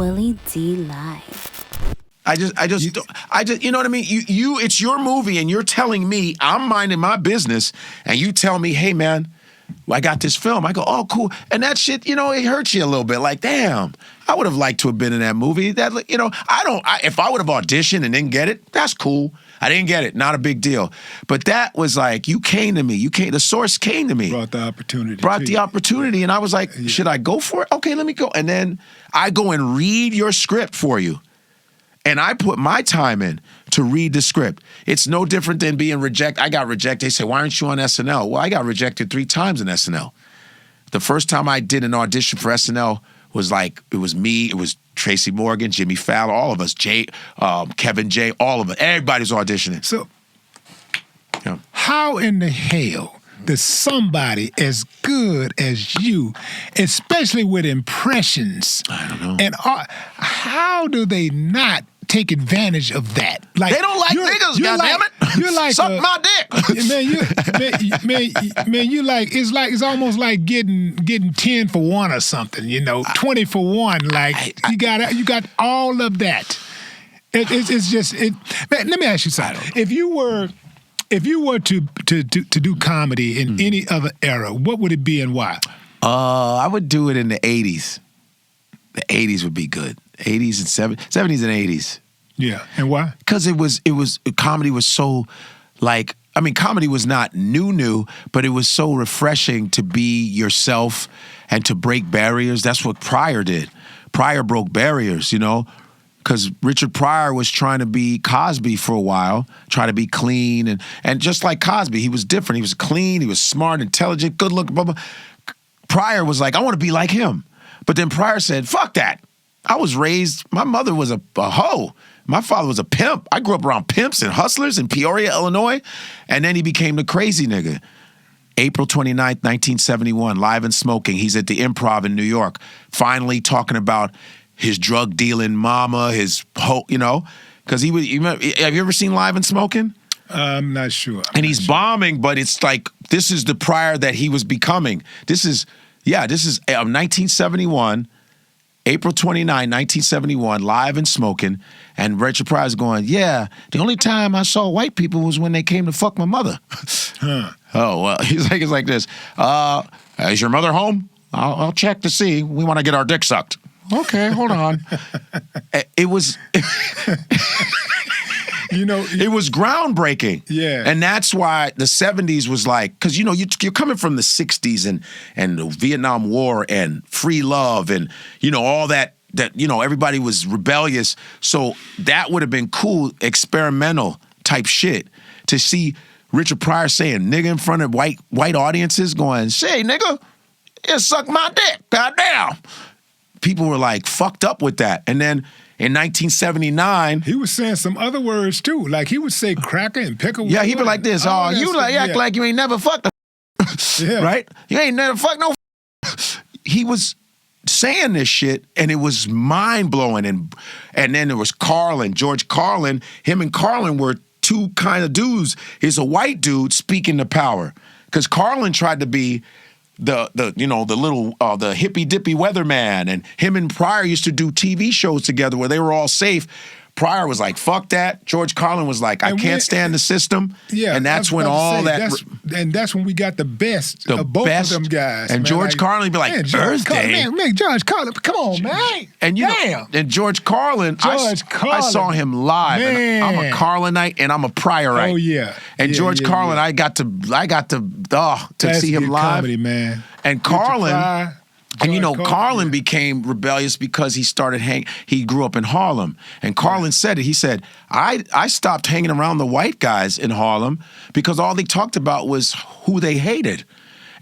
Willie D Live. I just, you know what I mean? It's your movie, and you're telling me I'm minding my business, and you tell me, hey man, I got this film. I go, oh cool, and that shit, it hurts you a little bit. Like, damn, I would have liked to have been in that movie. That, if I would have auditioned and didn't get it, that's cool. I didn't get it, not a big deal. But that was like, you came to me. The source came to me. Brought the opportunity. And I was like, should I go for it? Okay, let me go. And then I go and read your script for you. And I put my time in to read the script. It's no different than being rejected. I got rejected. They say, why aren't you on SNL? Well, I got rejected 3 times in SNL. The first time I did an audition for SNL was like, it was me, it was Tracy Morgan, Jimmy Fallon, all of us, Kevin J, all of us. Everybody was auditioning. So, how in the hell does somebody as good as you, especially with impressions, I don't know, and how do they not take advantage of that? Like, they don't like niggas, goddammit. You're like suck my dick. Man, it's almost like getting 10 for 1 or something, 20 for 1. Like, you got all of that. It's just man, let me ask you something. If you were to do comedy in any other era, what would it be and why? I would do it in the 80s. The 80s would be good. 80s and 70s and 80s. Yeah, and why? Because comedy was so, like, comedy was not new, but it was so refreshing to be yourself and to break barriers. That's what Pryor did. Pryor broke barriers, because Richard Pryor was trying to be Cosby for a while, trying to be clean. And just like Cosby, he was different. He was clean, he was smart, intelligent, good looking, blah, blah. Pryor was like, I want to be like him. But then Pryor said, fuck that. I was raised, my mother was a hoe. My father was a pimp. I grew up around pimps and hustlers in Peoria, Illinois. And then he became the crazy nigga. April 29th, 1971, Live and Smoking. He's at the Improv in New York, finally talking about his drug dealing mama, his because have you ever seen Live and Smoking? I'm not sure. He's bombing, but it's like, this is the Pryor that he was becoming. This is 1971, April 29, 1971, Live and Smoking, and Richard Pryor's going, yeah, the only time I saw white people was when they came to fuck my mother. Huh. Oh, well, it's like this. Is your mother home? I'll check to see. We want to get our dick sucked. Okay, hold on. It was... it was groundbreaking. Yeah. And that's why the 70s was like, because, you're coming from the 60s and the Vietnam War and free love and, all that, everybody was rebellious. So that would have been cool, experimental type shit to see Richard Pryor saying nigga in front of white audiences going, say, nigga, you suck my dick, goddamn. People were like fucked up with that. And then in 1979, he was saying some other words too. Like he would say cracker and pickle. Yeah, he'd be like this. Oh, you act like you ain't never fucked right? You ain't never fucked no. He was saying this shit, and it was mind blowing. And then there was Carlin, George Carlin. Him and Carlin were two kind of dudes. He's a white dude speaking to power, because Carlin tried to be the hippy dippy weatherman, and him and Pryor used to do TV shows together where they were all safe. Pryor was like, fuck that. George Carlin was like, I can't stand the system. Yeah. And that's when all that... That's when we got the best of both of them guys. And George Carlin would be like, Earth Day. Man, George Carlin, come on, man. And and George Carlin, I saw him live. And I'm a Carlinite and I'm a Pryorite. Oh, yeah. And George Carlin, I got to see him live. Comedy, man. And Carlin... And Carlin became rebellious because he grew up in Harlem. And Carlin said it. He said, I stopped hanging around the white guys in Harlem because all they talked about was who they hated.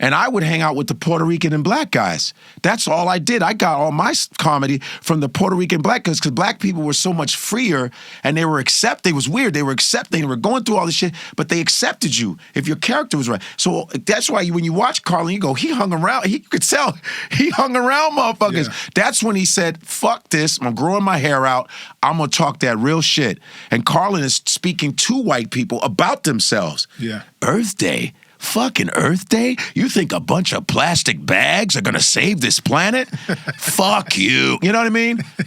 And I would hang out with the Puerto Rican and black guys. That's all I did. I got all my comedy from the Puerto Rican black guys because black people were so much freer and they were accepting. It was weird. They were accepting. They were going through all this shit, but they accepted you if your character was right. So that's why when you watch Carlin, you go, he hung around. He could tell he hung around motherfuckers. Yeah. That's when he said, fuck this. I'm growing my hair out. I'm going to talk that real shit. And Carlin is speaking to white people about themselves. Yeah. Earth Day. Fucking Earth Day? You think a bunch of plastic bags are gonna save this planet? Fuck you. You know what I mean?